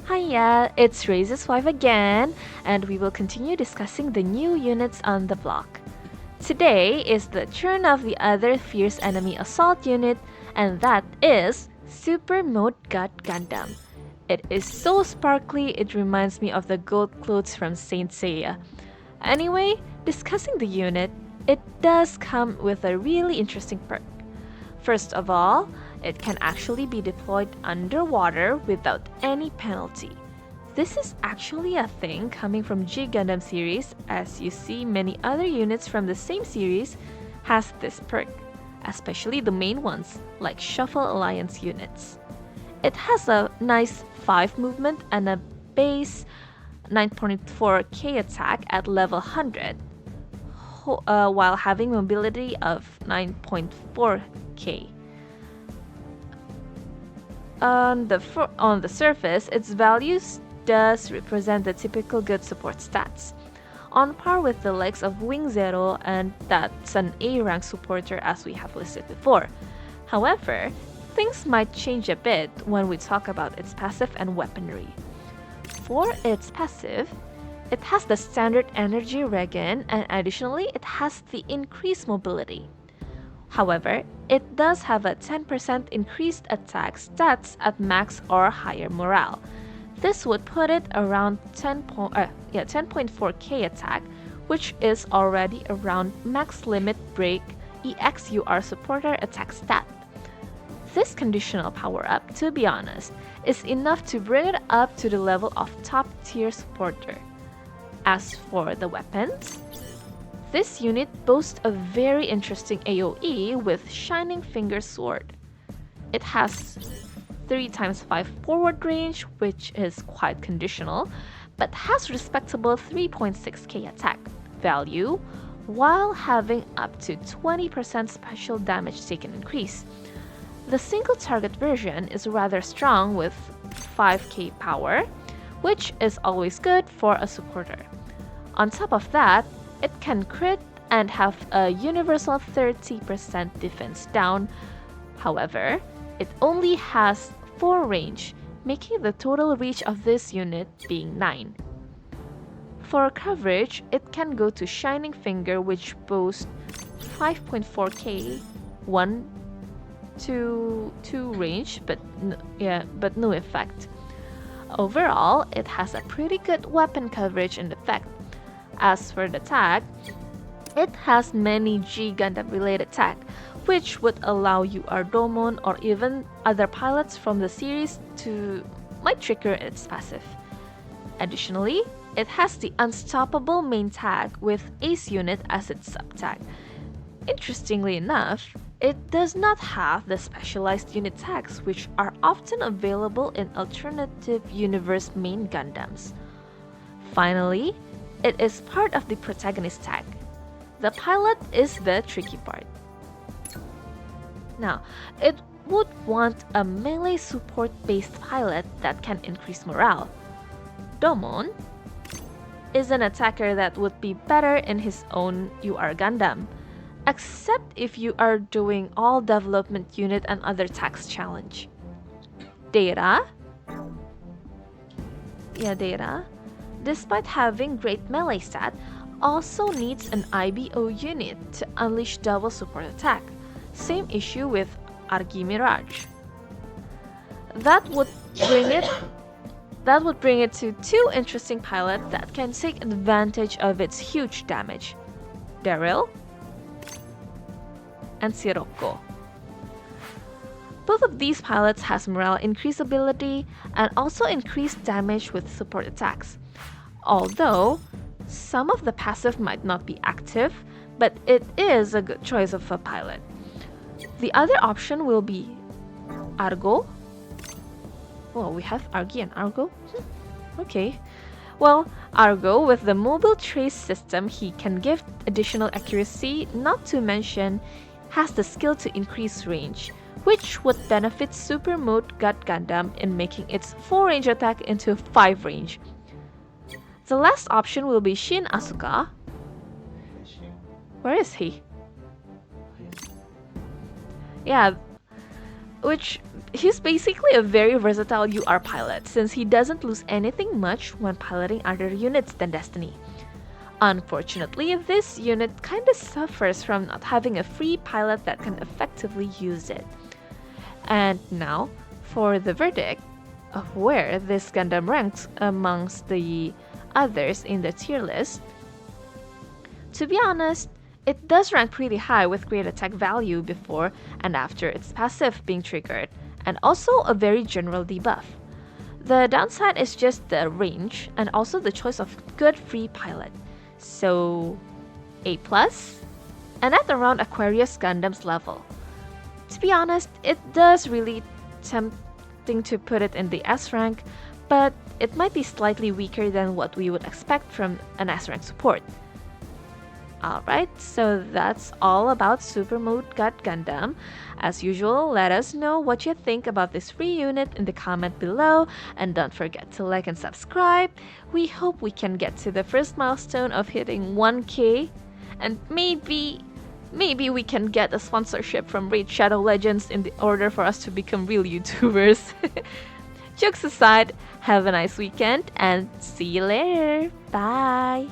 Hiya, it's Raise's wife again, and we will continue discussing the new units on the block. Today is the turn of the other fierce enemy assault unit, and that is Super Mode God Gundam. It is so sparkly, it reminds me of the gold clothes from Saint Seiya. Anyway, discussing the unit, it does come with a really interesting perk. First of all, it can actually be deployed underwater without any penalty. This is actually a thing coming from G Gundam series, as you see many other units from the same series has this perk, especially the main ones like Shuffle Alliance units. It has a nice 5 movement and a base 9.4k attack at level 100, while having mobility of 9.4k. On the surface, its values does represent the typical good support stats, on par with the likes of Wing Zero, and that's an A rank supporter as we have listed before. However, things might change a bit when we talk about its passive and weaponry. For its passive, it has the standard energy regen, and additionally it has the increased mobility. However, it does have a 10% increased attack stats at max or higher morale. This would put it around 10.4k attack, which is already around max limit break EXUR supporter attack stat. This conditional power up, to be honest, is enough to bring it up to the level of top tier supporter. As for the weapons, this unit boasts a very interesting AoE with Shining Finger Sword. It has 3x5 forward range, which is quite conditional, but has respectable 3.6k attack value, while having up to 20% special damage taken increase. The single target version is rather strong with 5k power, which is always good for a supporter. On top of that, it can crit and have a universal 30% defense down. However, it only has 4 range, making the total reach of this unit being 9. For coverage, it can go to Shining Finger, which boasts 5.4k 1 to 2 range, but no effect. Overall, it has a pretty good weapon coverage and effect. As for the attack, it has many G Gundam related attack, which would allow Domon or even other pilots from the series to might trigger its passive. Additionally, it has the unstoppable main tag with Ace unit as its sub-tag. Interestingly enough, it does not have the specialized unit tags, which are often available in alternative universe main Gundams. Finally, it is part of the protagonist tag. The pilot is the tricky part. Now, it would want a melee support-based pilot that can increase morale. Domon is an attacker that would be better in his own UR Gundam, except if you are doing all development unit and other tax challenge. Data, despite having great melee stat, also needs an IBO unit to unleash double support attack. Same issue with Argy Mirage. That would bring it to 2 interesting pilots that can take advantage of its huge damage. Daryl and Sirocco. Both of these pilots has morale increase ability and also increased damage with support attacks. Although, some of the passive might not be active, but it is a good choice of a pilot. The other option will be Argo. Well, we have Argy and Argo? Okay. Well, Argo, with the mobile trace system, he can give additional accuracy, not to mention has the skill to increase range, which would benefit Super Mode God Gundam in making its 4 range attack into 5 range. The last option will be Shin Asuka. Where is he? Yeah, which he's basically a very versatile UR pilot since he doesn't lose anything much when piloting other units than Destiny. Unfortunately, this unit kinda suffers from not having a free pilot that can effectively use it. And now, for the verdict of where this Gundam ranks amongst the others in the tier list. To be honest, it does rank pretty high with great attack value before and after its passive being triggered, and also a very general debuff. The downside is just the range and also the choice of good free pilot. So, A+, and at around Aquarius Gundam's level. To be honest, it does really tempting to put it in the S rank, but it might be slightly weaker than what we would expect from an S rank support. Alright, so that's all about Super Mode God Gundam. As usual, let us know what you think about this free unit in the comment below, and don't forget to like and subscribe. We hope we can get to the first milestone of hitting 1K, and maybe we can get a sponsorship from Raid Shadow Legends in order for us to become real YouTubers. Jokes aside, have a nice weekend and see you later. Bye!